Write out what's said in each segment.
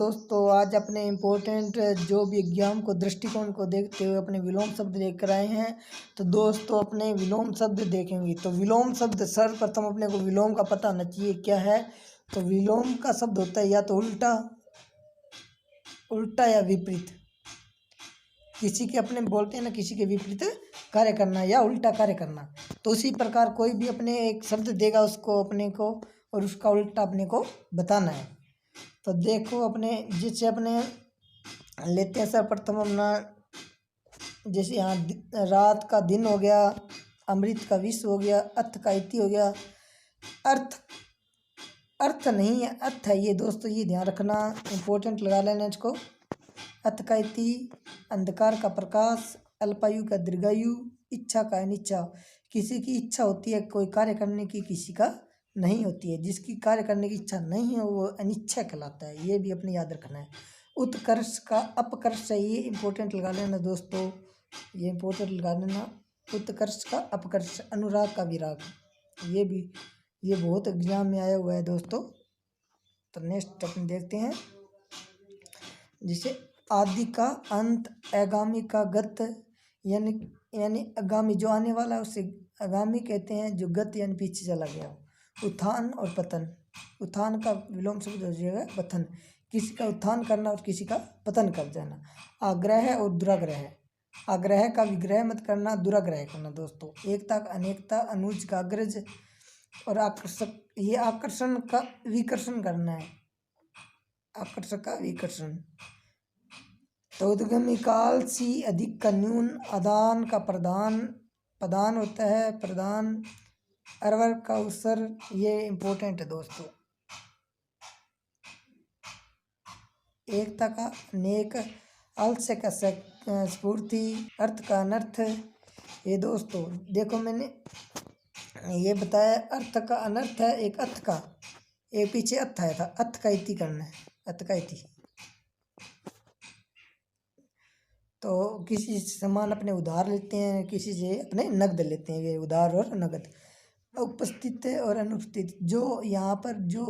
दोस्तों आज अपने इम्पोर्टेंट जो भी एग्जाम को दृष्टिकोण को देखते हुए अपने विलोम शब्द लेकर आए हैं। तो दोस्तों अपने विलोम शब्द देखेंगे। तो विलोम शब्द सर्वप्रथम अपने को विलोम का पता होना चाहिए क्या है। तो विलोम का शब्द होता है या तो उल्टा या विपरीत। किसी के अपने बोलते हैं ना, किसी के विपरीत कार्य करना या उल्टा कार्य करना। तो उसी प्रकार कोई भी अपने एक शब्द देगा उसको अपने को और उसका उल्टा अपने को बताना है। तो देखो अपने जिससे अपने लेते हैं सर्वप्रथम अपना, जैसे यहाँ रात का दिन हो गया, अमृत का विष हो गया, अर्थ का इति हो गया। अर्थ नहीं है, अर्थ है ये दोस्तों, ये ध्यान रखना, इम्पोर्टेंट लगा लेना इसको। अर्थ का इति, अंधकार का प्रकाश, अल्पायु का दीर्घायु, इच्छा का अनिच्छा। किसी की इच्छा होती है कोई कार्य करने की, किसी का नहीं होती है। जिसकी कार्य करने की इच्छा नहीं है वो अनिच्छा कहलाता है। ये भी अपने याद रखना है। उत्कर्ष का अपकर्ष है, ये इम्पोर्टेंट लगा लेना दोस्तों, ये इम्पोर्टेंट लगा लेना। उत्कर्ष का अपकर्ष, अनुराग का विराग, ये भी ये बहुत एग्जाम में आया हुआ है दोस्तों। तो नेक्स्ट अपन देखते हैं, जिसे आदि का अंत, आगामी का गत, यानी आगामी जो आने वाला है उसे आगामी कहते हैं, जो गत यानी पीछे चला गया। उत्थान और पतन, उत्थान का विलोम शब्द हो जाएगा पतन, किसी का उत्थान करना और किसी का पतन कर जाना। आग्रह और दुराग्रह, आग्रह का विग्रह मत करना, दुराग्रह करना दोस्तों। एकता का अनेकता, अनुज का अग्रज और आकर्षक, ये आकर्षण का विकर्षण करना है, आकर्षक का विकर्षण। तो उद्गमी काल सी, अधिक का न्यून, आदान का प्रदान, प्रदान होता है प्रदान, अरवर का उत्सर, ये इम्पोर्टेंट है दोस्तों। एकता का अनेक, आलस्य का स्फूर्ति, अर्थ का अनर्थ। ये दोस्तों देखो मैंने ये बताया, अर्थ का अनर्थ है, एक अर्थ का, एक पीछे अर्थ आया था, अर्थ का इति करना है, अर्थ का इति। तो किसी सामान अपने उधार लेते हैं, किसी से अपने नगद लेते हैं, ये उधार और नगद। उपस्थित और अनुपस्थित, जो यहाँ पर जो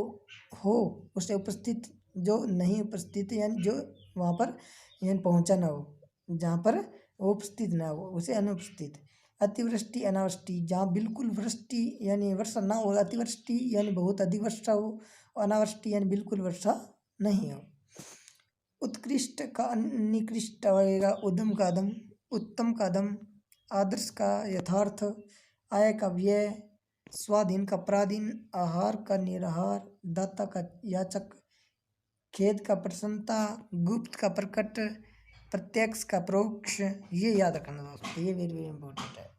हो उसे उपस्थित, जो नहीं उपस्थित यानी जो वहाँ पर यानी पहुँचा ना हो, जहाँ पर वो उपस्थित ना हो उसे अनुपस्थित। अतिवृष्टि अनावृष्टि, जहाँ बिल्कुल वृष्टि यानी वर्षा ना हो, अतिवृष्टि यानी बहुत अधिक वर्षा हो, अनावृष्टि यानी बिल्कुल वर्षा नहीं हो। उत्कृष्ट का निकृष्ट होएगा, उद्यम का अदम, उत्तम का अदम, आदर्श का यथार्थ, आय का व्यय, स्वाधीन का पराधीन, आहार का निराहार, दाता का याचक, खेद का प्रसन्नता, गुप्त का प्रकट, प्रत्यक्ष का परोक्ष। ये याद रखना दोस्तों, ये वेरी वेरी इंपॉर्टेंट है।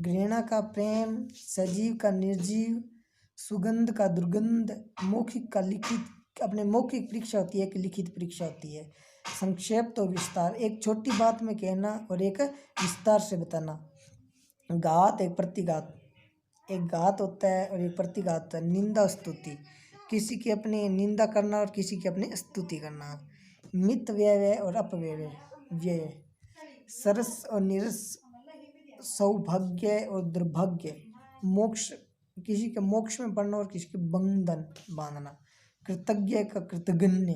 घृणा का प्रेम, सजीव का निर्जीव, सुगंध का दुर्गंध, मौखिक का लिखित, अपने मौखिक परीक्षा होती है, एक लिखित परीक्षा होती है। संक्षेप तो विस्तार, एक छोटी बात में कहना और एक विस्तार से बताना। घात एक प्रतिघात, एक घात होता है और एक प्रतिघात होता है। निंदा स्तुति, किसी की अपनी निंदा करना और किसी की अपनी स्तुति करना। मित व्यय और अपव्यय, व्यय। सरस और निरस, सौभाग्य और दुर्भाग्य, मोक्ष, किसी के मोक्ष में पड़ना और किसी के बंधन बांधना। कृतज्ञ का कृतघ्न,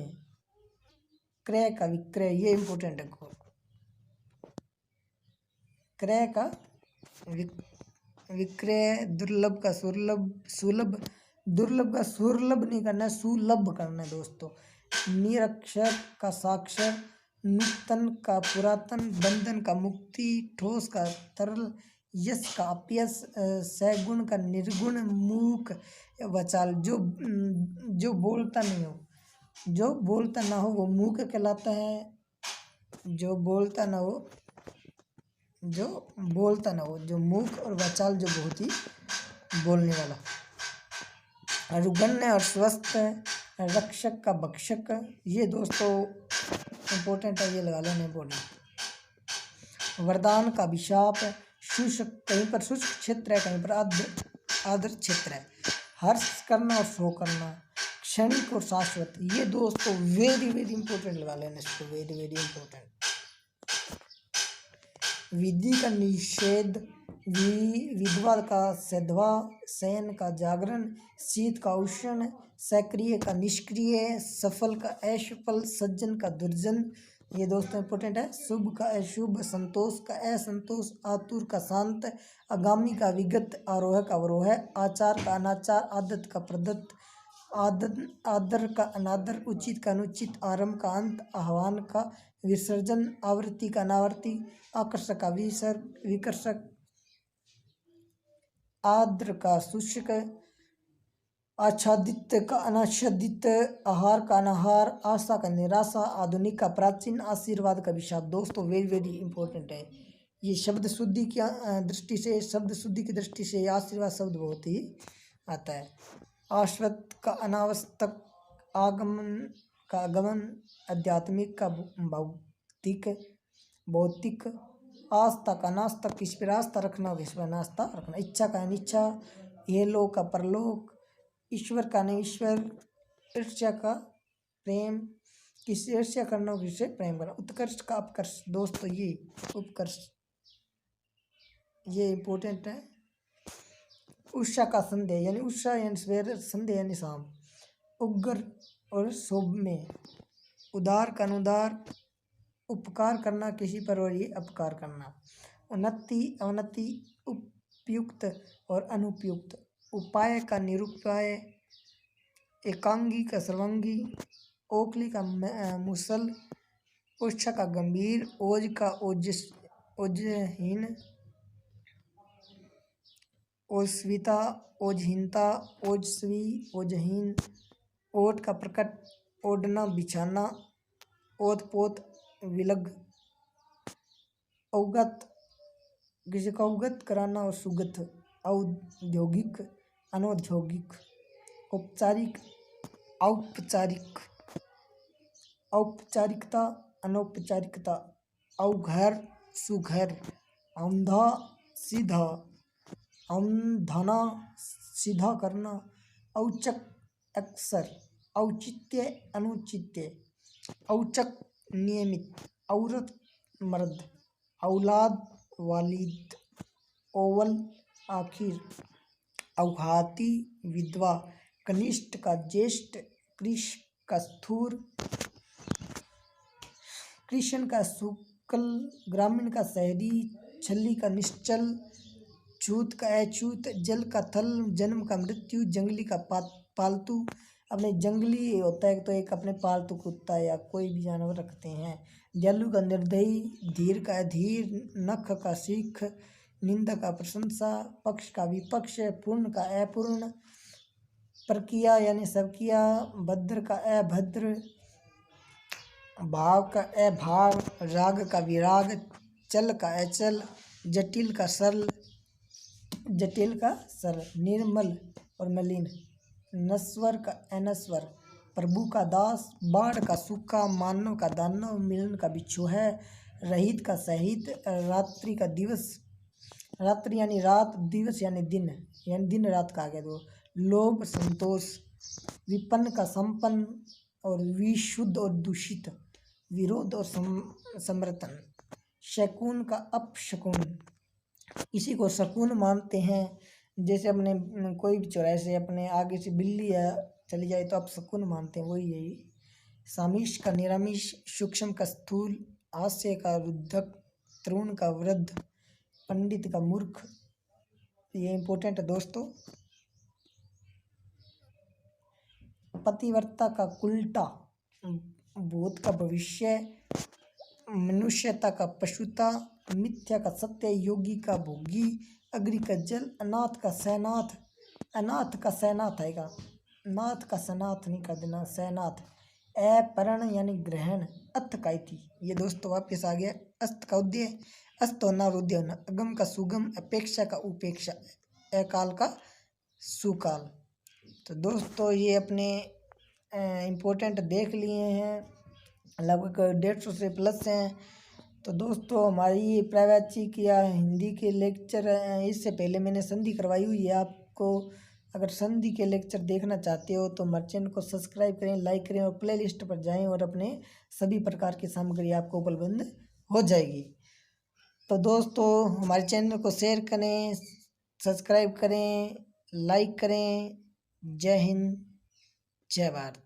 क्रय का विक्रय, ये इम्पोर्टेंट है। क्रय का विक्रय, दुर्लभ का सुलभ, सुलभ, दुर्लभ का सुलभ नहीं करना है, सुलभ करना है दोस्तों। निरक्षर का साक्षर, नूतन का पुरातन, बंधन का मुक्ति, ठोस का तरल, यश का अपयश, सगुण का निर्गुण, मूक वचाल, जो बोलता नहीं हो, जो बोलता ना हो वो मूक कहलाता है। जो बोलता ना हो, जो बोलता ना हो, जो मूक, और वचाल जो बहुत ही बोलने वाला। रुगन्य और स्वस्थ, रक्षक का भक्षक, ये दोस्तों इम्पोर्टेंट है, ये लगा लेना इम्पोर्टेंट। वरदान का अभिशाप, शुष्क, कहीं पर शुष्क क्षेत्र है, कहीं पर आर्द्र क्षेत्र है। हर्ष करना और शोक करना, क्षणिक और शाश्वत, ये दोस्तों वेरी वेरी इंपॉर्टेंट लगा लेना इसको, वेरी वेरी इंपॉर्टेंट। विधि का निषेध, विधवा का सधवा, शयन का जागरण, शीत का उष्ण, सक्रिय का निष्क्रिय, सफल का असफल, सज्जन का दुर्जन। ये दोस्तों इंपॉर्टेंट है। शुभ का अशुभ, संतोष का असंतोष, आतुर का शांत, आगामी का विगत, आरोह का अवरोह, आचार का अनाचार, आदत का प्रदत्त, आदर का अनादर, उचित का अनुचित, आरंभ का अंत, आह्वान का विसर्जन, आवृत्ति का अनावर्ती, आकर्षक का विकर्षक, आर्द्र का शुष्क, आच्छादित का अनाच्छादित, आहार का अनाहार, आशा का निराशा, आधुनिक का प्राचीन, आशीर्वाद का विषाद। दोस्तों वेरी वेरी इंपॉर्टेंट है ये। शब्द शुद्धि की दृष्टि से, शब्द शुद्धि की दृष्टि से आशीर्वाद शब्द बहुत ही आता है। आश्वत का अनावश्यक, आगमन का आगमन, आध्यात्मिक का भौतिक, आस्था का नास्ता, किस पर आस्था रखना, किस पर नास्ता रखना, इच्छा का अनिच्छा, ये लोक का परलोक, ईश्वर का नहीं ईश्वर, ईर्ष्या का प्रेम, किसी ईर्ष्या करना किससे प्रेम करना, उत्कर्ष का अपकर्ष। दोस्तों ये उत्कर्ष ये इम्पोर्टेंट है। उषा का संदेह यानी उषा यानी सवेरे, संदेह यानी शाम, उग्र और सौम्य, उदार का अनुदार, उपकार करना किसी पर और ये अपकार करना, उन्नति अवनति, उपयुक्त और अनुपयुक्त, उपाय का निरुपाय, एकांगी का सर्वांगी, ओखली का मुसल, उच्च का गंभीर, ओज का ओजहीन, ओस्विता ओजहीनता, ओजस्वी ओजहीन, ओट का प्रकट, ओढ़ना बिछाना, ओतपोत विलग, अवगत किसी को अवगत कराना और सुगत, औद्योगिक अनौद्योगिक, औपचारिक औपचारिक, औपचारिकता अनौपचारिकता, अवघर सुघर, औंधा सीधा, औंधाना सीधा करना, औचक अक्सर, औचित्य अनुचित्य, औचक नियमित, औरत मर्द, औलाद वालिद, ओवल आखिर, अवघाती विधवा, कनिष्ठ का ज्येष्ठ, कृष का स्थूर, कृष्ण का शुक्ल, ग्रामीण का शहरी, छली का निश्चल, छूत का अछूत, जल का थल, जन्म का मृत्यु, जंगली का पालतू। अपने जंगली होता है तो एक अपने पालतू कुत्ता या कोई भी जानवर रखते हैं। जल्लू का निर्दयी, धीर का अधीर, नख का सीख, निंदा का प्रशंसा, पक्ष का विपक्ष, पूर्ण का अपूर्ण, प्रकिया यानी सबकिया, भद्र का अभद्र, भाव का अभाव, राग का विराग, चल का अचल, जटिल का सरल, निर्मल और मलिन, नश्वर का अनश्वर, प्रभु का दास, बाढ़ का सूखा, मानव का दानव, मिलन का बिच्छू है, रहित का सहित, रात्रि का दिवस, रात्रि यानी रात, दिवस यानी दिन रात का आ गया। तो लोभ संतोष, विपन्न का संपन्न और विशुद्ध और दूषित, विरोध और समर्थन, शकुन का अपशकुन, इसी को शकुन मानते हैं। जैसे अपने कोई भी चौराहे से अपने आगे से बिल्ली या चली जाए तो अपशकुन मानते हैं, वही यही। सामिश का निरामिष, सूक्ष्म का स्थूल, हास्य का रुद्धक, तरुण का वृद्ध, पंडित का मूर्ख। ये इंपॉर्टेंट है दोस्तों। पतिव्रता का उल्टा, भूत का भविष्य, मनुष्यता का पशुता, मिथ्या का सत्य, योगी का भोगी, अग्नि का जल, अनाथ का सैनाथ, अनाथ का सैनाथ आएगा, नाथ का सनाथ नहीं कर देना, सैनाथ, अपरण यानी ग्रहण, अथ का इति। ये दोस्तों वापस आ गया। अस्त का उदय, अस्त होना और उदय होना, अगम का सुगम, अपेक्षा का उपेक्षा, अकाल का सुकाल। तो दोस्तों ये अपने इम्पोर्टेंट देख लिए हैं, लगभग 150 से प्लस हैं। तो दोस्तों हमारी प्रावैच्छिक या हिंदी के लेक्चर, इससे पहले मैंने संधि करवाई हुई है आपको। अगर संधि के लेक्चर देखना चाहते हो तो हमारे चैनल को सब्सक्राइब करें, लाइक करें और प्ले लिस्ट पर जाएँ और अपने सभी प्रकार की सामग्री आपको उपलब्ध हो जाएगी। तो दोस्तों हमारे चैनल को शेयर करें, सब्सक्राइब करें, लाइक करें। जय हिंद, जय भारत।